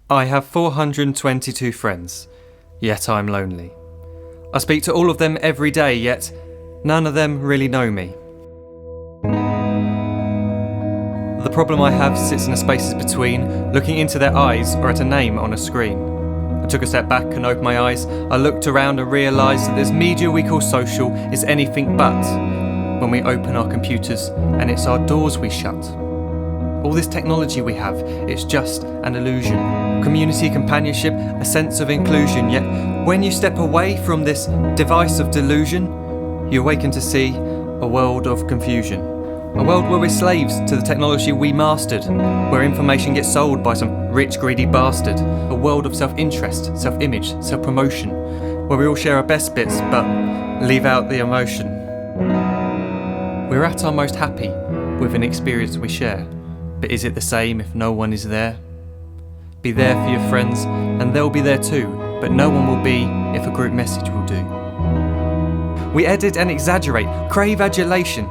I have 422 friends, yet I'm lonely. I speak to all of them every day, yet none of them really know me. The problem I have sits in the spaces between looking into their eyes or at a name on a screen. I took a step back and opened my eyes. I looked around and realised that this media we call social is anything but when we open our computers and it's our doors we shut. All this technology we have, it's just an illusion. Community, companionship, a sense of inclusion. Yet when you step away from this device of delusion, you awaken to see a world of confusion. A world where we're slaves to the technology we mastered, where information gets sold by some rich, greedy bastard. A world of self-interest, self-image, self-promotion, where we all share our best bits but leave out the emotion. We're at our most happy with an experience we share. But is it the same if no one is there? Be there for your friends and they'll be there too, but no one will be if a group message will do. We edit and exaggerate, crave adulation.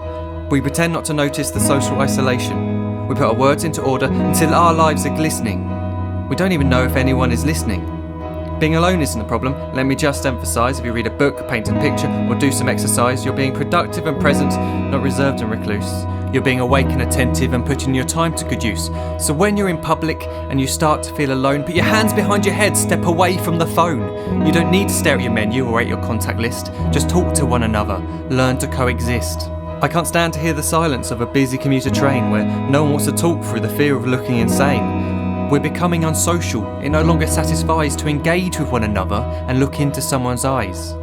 We pretend not to notice the social isolation. We put our words into order until our lives are glistening. We don't even know if anyone is listening. Being alone isn't the problem. Let me just emphasise, if you read a book, paint a picture or do some exercise, you're being productive and present, not reserved and recluse. You're being awake and attentive and putting your time to good use. So when you're in public and you start to feel alone, put your hands behind your head, step away from the phone. You don't need to stare at your menu or at your contact list. Just talk to one another, learn to coexist. I can't stand to hear the silence of a busy commuter train where no one wants to talk through the fear of looking insane. We're becoming unsocial. It no longer satisfies to engage with one another and look into someone's eyes.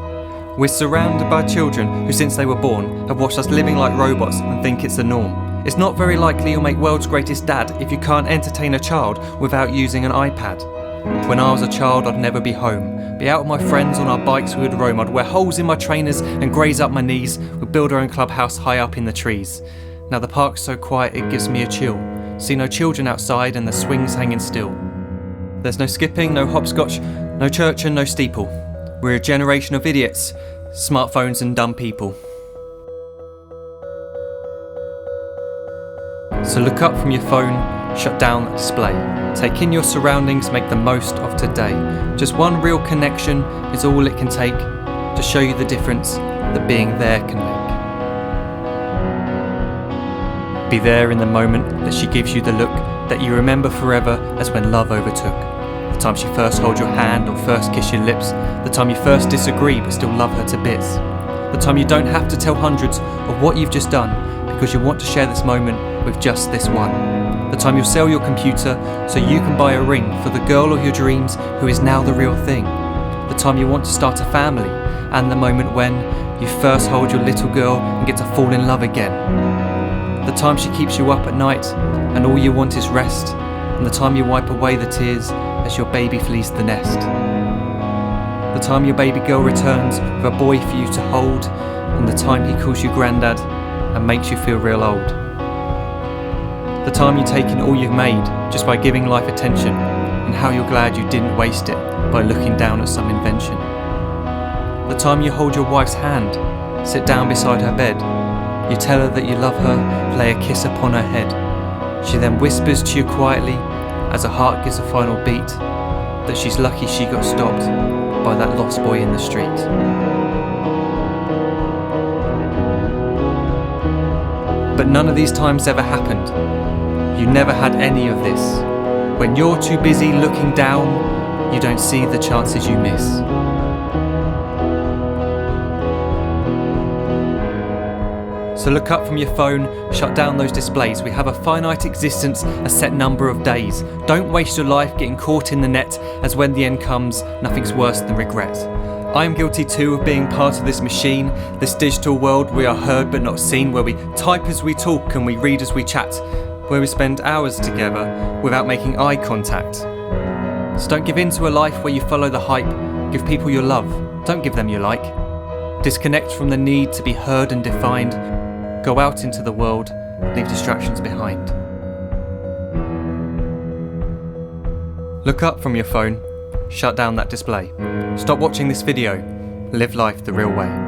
We're surrounded by children who, since they were born, have watched us living like robots and think it's the norm. It's not very likely you'll make world's greatest dad if you can't entertain a child without using an iPad. When I was a child, I'd never be home. Be out with my friends on our bikes we would roam. I'd wear holes in my trainers and graze up my knees. We'd build our own clubhouse high up in the trees. Now the park's so quiet it gives me a chill. See no children outside and the swings hanging still. There's no skipping, no hopscotch, no church and no steeple. We're a generation of idiots, smartphones and dumb people. So look up from your phone, shut down the display. Take in your surroundings, make the most of today. Just one real connection is all it can take to show you the difference that being there can make. Be there in the moment that she gives you the look that you remember forever as when love overtook. The time she first holds your hand or first kiss your lips. The time you first disagree but still love her to bits. The time you don't have to tell hundreds of what you've just done because you want to share this moment with just this one. The time you'll sell your computer so you can buy a ring for the girl of your dreams who is now the real thing. The time you want to start a family and the moment when you first hold your little girl and get to fall in love again. The time she keeps you up at night and all you want is rest, and the time you wipe away the tears as your baby flees the nest. The time your baby girl returns with a boy for you to hold, and the time he calls you granddad and makes you feel real old. The time you take in all you've made just by giving life attention, and how you're glad you didn't waste it by looking down at some invention. The time you hold your wife's hand, sit down beside her bed, you tell her that you love her, lay a kiss upon her head. She then whispers to you quietly, as her heart gives a final beat, that she's lucky she got stopped by that lost boy in the street. But none of these times ever happened. You never had any of this. When you're too busy looking down, you don't see the chances you miss. So look up from your phone, shut down those displays. We have a finite existence, a set number of days. Don't waste your life getting caught in the net, as when the end comes, nothing's worse than regret. I am guilty too of being part of this machine, this digital world we are heard but not seen, where we type as we talk and we read as we chat, where we spend hours together without making eye contact. So don't give in to a life where you follow the hype. Give people your love, don't give them your like. Disconnect from the need to be heard and defined. Go out into the world, leave distractions behind. Look up from your phone, shut down that display. Stop watching this video, live life the real way.